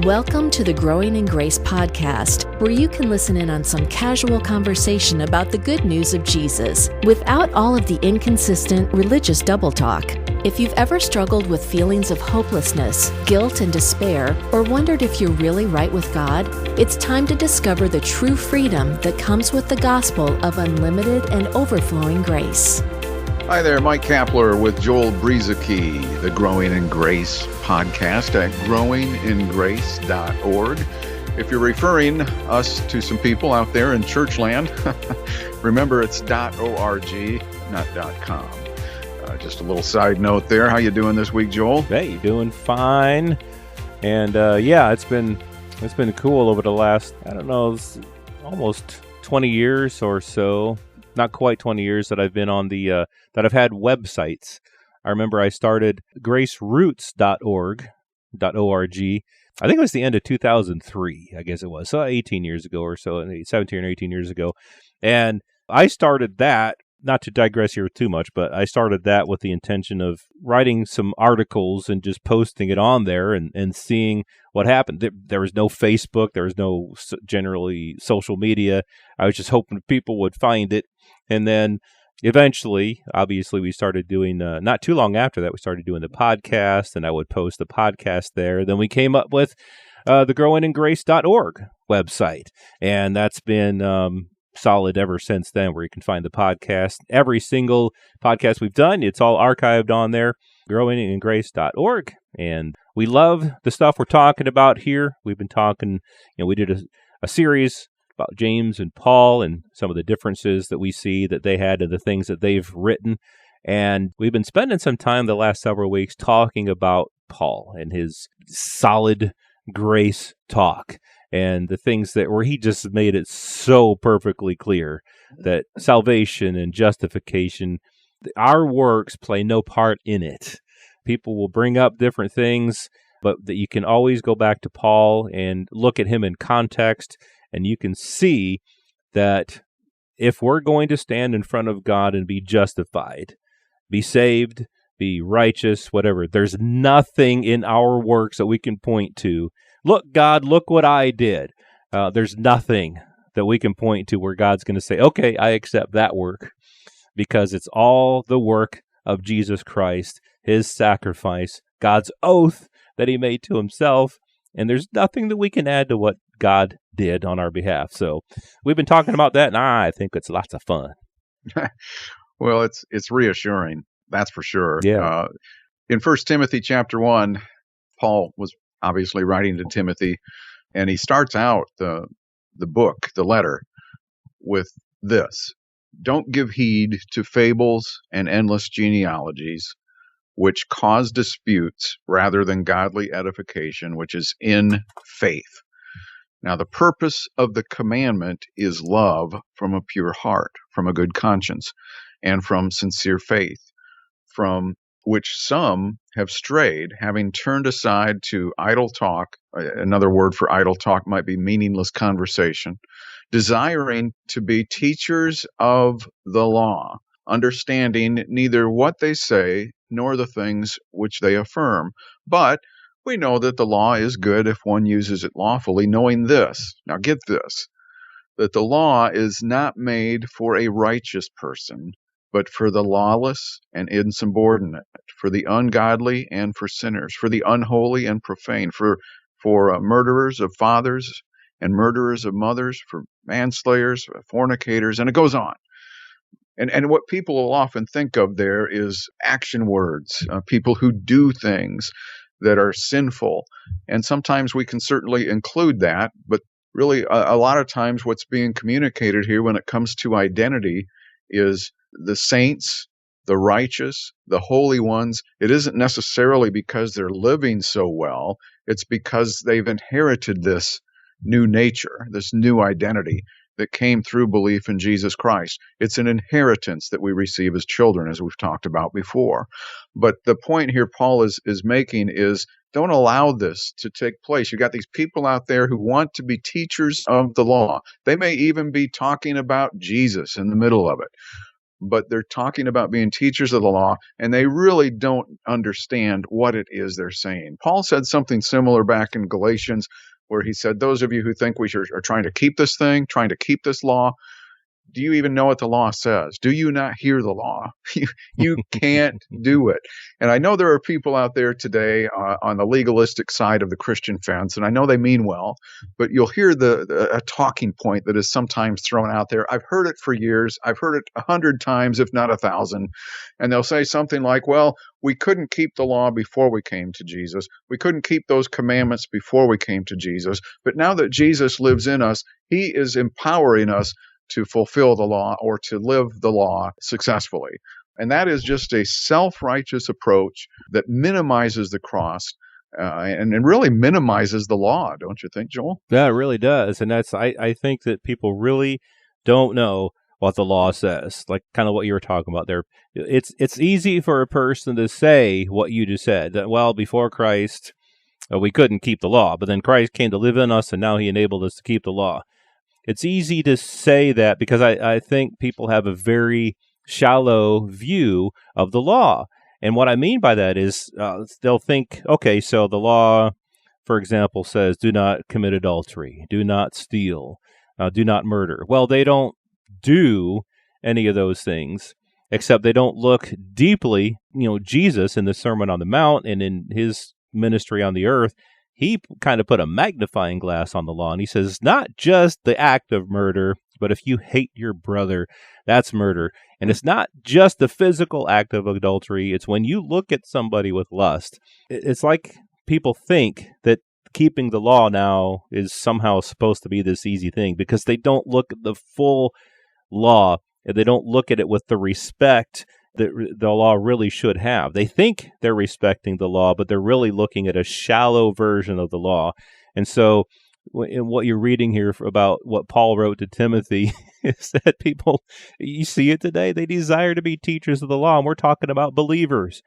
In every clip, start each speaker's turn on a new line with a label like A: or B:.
A: Welcome to the Growing in Grace podcast, where you can listen in on some casual conversation about the good news of Jesus without all of the inconsistent religious double talk. If you've ever struggled with feelings of hopelessness, guilt, and despair, or wondered if you're really right with God, it's time to discover the true freedom that comes with the gospel of unlimited and overflowing grace.
B: Hi there, Mike Kapler with Joel Brizicki, the Growing in Grace podcast at growingingrace.org. If you're referring us to some people out there in churchland, remember it's .org, not .com. Just a little side note there. How you doing this week, Joel?
C: Hey, doing fine. And it's been cool over the last, almost 20 years or so. Not quite 20 years that I've been on that I've had websites. I remember I started graceroots.org. I think it was the end of 2003, I guess it was. So 18 years ago or so, 17 or 18 years ago. And I started that, not to digress here too much, but I started that with the intention of writing some articles and just posting it on there and seeing what happened. There was no Facebook. There was no generally social media. I was just hoping people would find it. And then eventually, obviously, we started doing, not too long after that, we started doing the podcast, and I would post the podcast there. Then we came up with the growingingrace.org website, and that's been solid ever since then, where you can find the podcast. Every single podcast we've done, it's all archived on there, growingingrace.org. And we love the stuff we're talking about here. We've been talking, we did a series about James and Paul and some of the differences that we see that they had and the things that they've written. And we've been spending some time the last several weeks talking about Paul and his solid grace talk and the things where he just made it so perfectly clear that salvation and justification, our works play no part in it. People will bring up different things, but that you can always go back to Paul and look at him in context. And you can see that if we're going to stand in front of God and be justified, be saved, be righteous, whatever, there's nothing in our works that we can point to. Look, God, look what I did. There's nothing that we can point to where God's going to say, okay, I accept that work, because it's all the work of Jesus Christ, his sacrifice, God's oath that he made to himself. And there's nothing that we can add to what God did on our behalf. So we've been talking about that, and I think it's lots of fun.
B: Well, it's reassuring, that's for sure.
C: Yeah.
B: In 1 Timothy chapter 1, Paul was obviously writing to Timothy, and he starts out the book, the letter, with this: don't give heed to fables and endless genealogies, which cause disputes rather than godly edification, which is in faith. Now, the purpose of the commandment is love from a pure heart, from a good conscience, and from sincere faith, from which some have strayed, having turned aside to idle talk. Another word for idle talk might be meaningless conversation, desiring to be teachers of the law, understanding neither what they say nor the things which they affirm. But we know that the law is good if one uses it lawfully, knowing this. Now get this, that the law is not made for a righteous person, but for the lawless and insubordinate, for the ungodly and for sinners, for the unholy and profane, for murderers of fathers and murderers of mothers, for manslayers, fornicators, and it goes on. And what people will often think of there is action words, people who do things that are sinful. And sometimes we can certainly include that, but really a lot of times what's being communicated here when it comes to identity is the saints, the righteous, the holy ones. It isn't necessarily because they're living so well. It's because they've inherited this new nature, this new identity that came through belief in Jesus Christ. It's an inheritance that we receive as children, as we've talked about before. But the point here Paul is making is, don't allow this to take place. You got these people out there who want to be teachers of the law. They may even be talking about Jesus in the middle of it. but they're talking about being teachers of the law, and they really don't understand what it is they're saying. Paul said something similar back in Galatians, where he said, those of you who think we are trying to keep this thing, trying to keep this law, do you even know what the law says? Do you not hear the law? You can't do it. And I know there are people out there today on the legalistic side of the Christian fence, and I know they mean well, but you'll hear a talking point that is sometimes thrown out there. I've heard it for years. I've heard it 100 times, if not 1,000. And they'll say something like, well, we couldn't keep the law before we came to Jesus. We couldn't keep those commandments before we came to Jesus. But now that Jesus lives in us, he is empowering us to fulfill the law or to live the law successfully. And that is just a self-righteous approach that minimizes the cross and really minimizes the law, don't you think, Joel?
C: Yeah, it really does. And I think that people really don't know what the law says, like kind of what you were talking about there. It's easy for a person to say what you just said, that, well, before Christ, we couldn't keep the law, but then Christ came to live in us, and now he enabled us to keep the law. It's easy to say that because I think people have a very shallow view of the law. And what I mean by that is they'll think, okay, so the law, for example, says do not commit adultery, do not steal, do not murder. Well, they don't do any of those things, except they don't look deeply. Jesus in the Sermon on the Mount and in his ministry on the earth, he kind of put a magnifying glass on the law, and he says, not just the act of murder, but if you hate your brother, that's murder. And it's not just the physical act of adultery. It's when you look at somebody with lust. It's like people think that keeping the law now is somehow supposed to be this easy thing because they don't look at the full law, and they don't look at it with the respect that the law really should have. They think they're respecting the law, but they're really looking at a shallow version of the law. And so in what you're reading here about what Paul wrote to Timothy is that people, you see it today, they desire to be teachers of the law. And we're talking about believers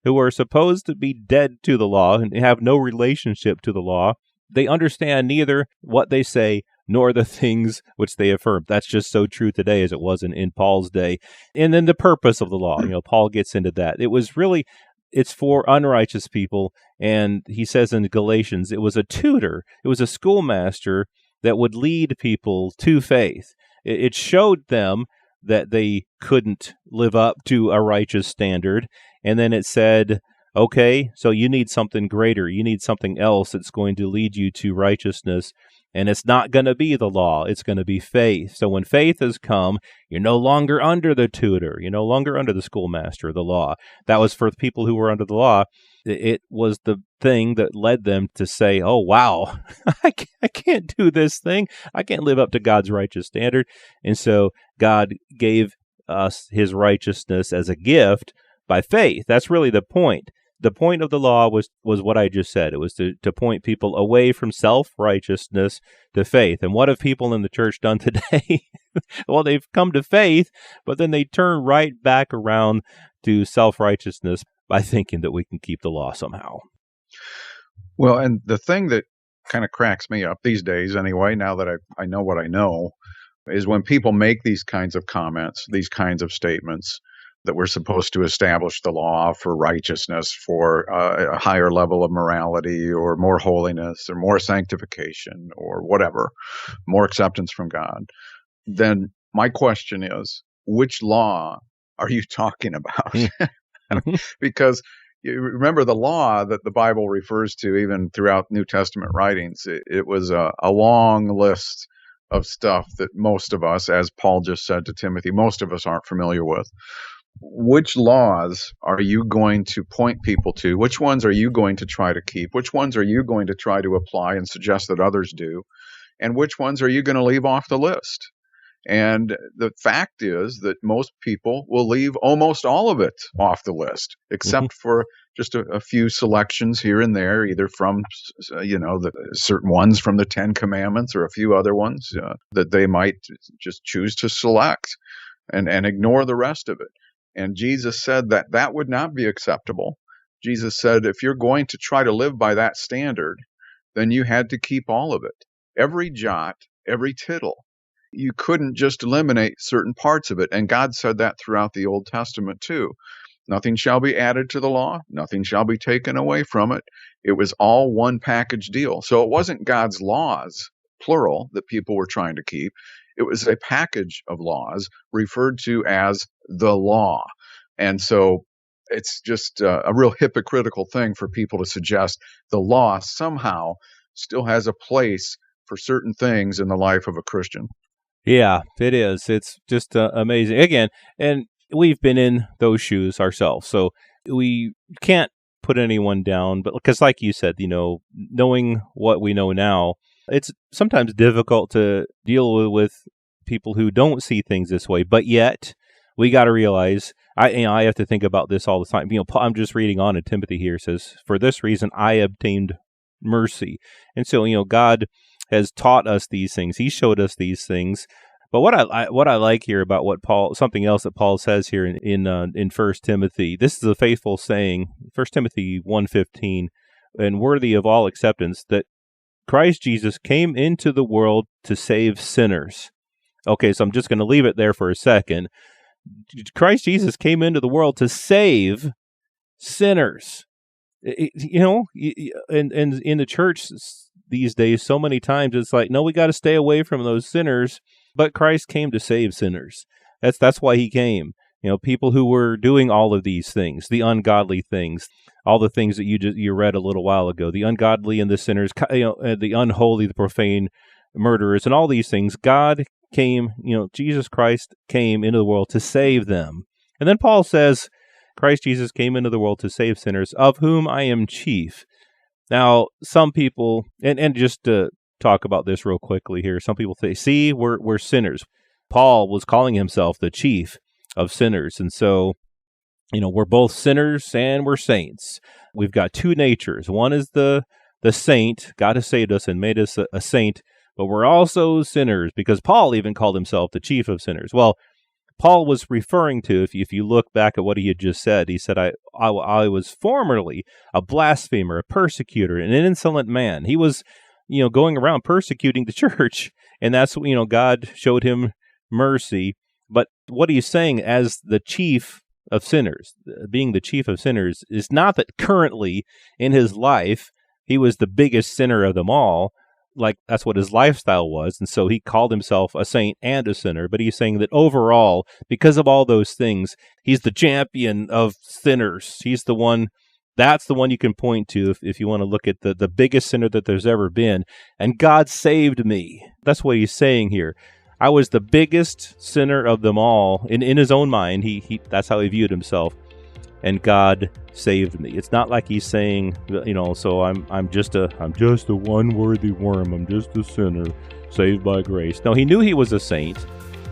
C: who are supposed to be dead to the law and have no relationship to the law. They understand neither what they say nor the things which they affirm. That's just so true today as it was in Paul's day. And then the purpose of the law, Paul gets into that. It's for unrighteous people. And he says in Galatians, it was a tutor, it was a schoolmaster that would lead people to faith. It showed them that they couldn't live up to a righteous standard. And then it said, okay, so you need something greater. You need something else that's going to lead you to righteousness. And it's not going to be the law. It's going to be faith. So when faith has come, you're no longer under the tutor. You're no longer under the schoolmaster, the law. That was for the people who were under the law. It was the thing that led them to say, oh, wow, I can't do this thing. I can't live up to God's righteous standard. And so God gave us his righteousness as a gift by faith. That's really the point. The point of the law was what I just said. It was to point people away from self-righteousness to faith. And what have people in the church done today? Well, they've come to faith, but then they turn right back around to self-righteousness by thinking that we can keep the law somehow.
B: Well, and the thing that kind of cracks me up these days anyway, now that I know what I know, is when people make these kinds of comments, these kinds of statements, that we're supposed to establish the law for righteousness, for a higher level of morality or more holiness or more sanctification or whatever, more acceptance from God, then my question is, which law are you talking about? Because you remember the law that the Bible refers to even throughout New Testament writings, it was a long list of stuff that most of us, as Paul just said to Timothy, most of us aren't familiar with. Which laws are you going to point people to? Which ones are you going to try to keep? Which ones are you going to try to apply and suggest that others do? And which ones are you going to leave off the list? And the fact is that most people will leave almost all of it off the list, except for just a few selections here and there, either from, the certain ones from the Ten Commandments or a few other ones that they might just choose to select and ignore the rest of it. And Jesus said that would not be acceptable. Jesus said, if you're going to try to live by that standard, then you had to keep all of it. Every jot, every tittle. you couldn't just eliminate certain parts of it. And God said that throughout the Old Testament too. Nothing shall be added to the law. Nothing shall be taken away from it. It was all one package deal. So it wasn't God's laws, plural, that people were trying to keep. It was a package of laws referred to as the law. And so it's just a real hypocritical thing for people to suggest the law somehow still has a place for certain things in the life of a Christian.
C: Yeah, it is. It's just amazing. Again, and we've been in those shoes ourselves, so we can't put anyone down. But because like you said, knowing what we know now, it's sometimes difficult to deal with people who don't see things this way. But yet, we got to realize, I have to think about this all the time. I'm just reading on in Timothy here. It says, "For this reason I obtained mercy." And so, God has taught us these things. He showed us these things. But what I like here about something else that Paul says here in 1 Timothy, this is a faithful saying, 1 Timothy 1:15, and worthy of all acceptance, that Christ Jesus came into the world to save sinners. Okay, so I'm just going to leave it there for a second. Christ Jesus came into the world to save sinners. And in the church these days, so many times it's like, no, we got to stay away from those sinners. But Christ came to save sinners. That's why he came. People who were doing all of these things, the ungodly things, all the things that you read a little while ago, the ungodly and the sinners, the unholy, the profane, murderers, and all these things. God came, Jesus Christ came into the world to save them. And then Paul says, Christ Jesus came into the world to save sinners, of whom I am chief. Now, some people, and just to talk about this real quickly here, some people say, see, we're sinners. Paul was calling himself the chief of sinners. And so, we're both sinners and we're saints. We've got two natures. One is the saint. God has saved us and made us a saint, but we're also sinners, because Paul even called himself the chief of sinners. Well, Paul was referring to, if you look back at what he had just said, he said, I was formerly a blasphemer, a persecutor, an insolent man. He was, going around persecuting the church, and that's, God showed him mercy. But what he's saying as the chief of sinners, being the chief of sinners, is not that currently in his life he was the biggest sinner of them all, like that's what his lifestyle was, and so he called himself a saint and a sinner. But he's saying that overall, because of all those things, he's the champion of sinners. He's the one, that's the one you can point to if you want to look at the biggest sinner that there's ever been. And God saved me. That's what he's saying here. I was the biggest sinner of them all. In his own mind, he that's how he viewed himself. And God saved me. It's not like he's saying, so I'm just a unworthy worm. I'm just a sinner saved by grace. No, he knew he was a saint.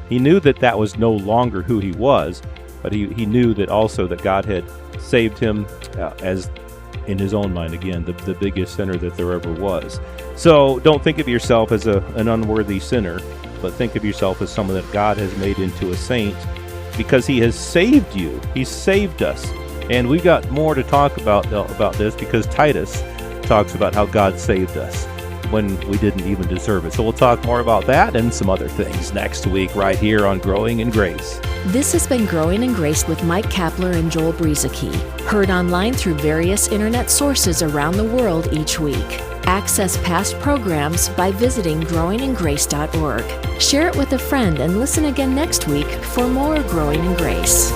C: He knew that was no longer who he was, but he knew that also that God had saved him as, in his own mind, again, the biggest sinner that there ever was. So don't think of yourself as an unworthy sinner, but think of yourself as someone that God has made into a saint, because he has saved you. He's saved us. And we got more to talk about this, because Titus talks about how God saved us when we didn't even deserve it. So we'll talk more about that and some other things next week right here on Growing in Grace.
A: This has been Growing in Grace with Mike Kapler and Joel Brieseke, heard online through various internet sources around the world each week. Access past programs by visiting growingingrace.org. Share it with a friend and listen again next week for more Growing in Grace.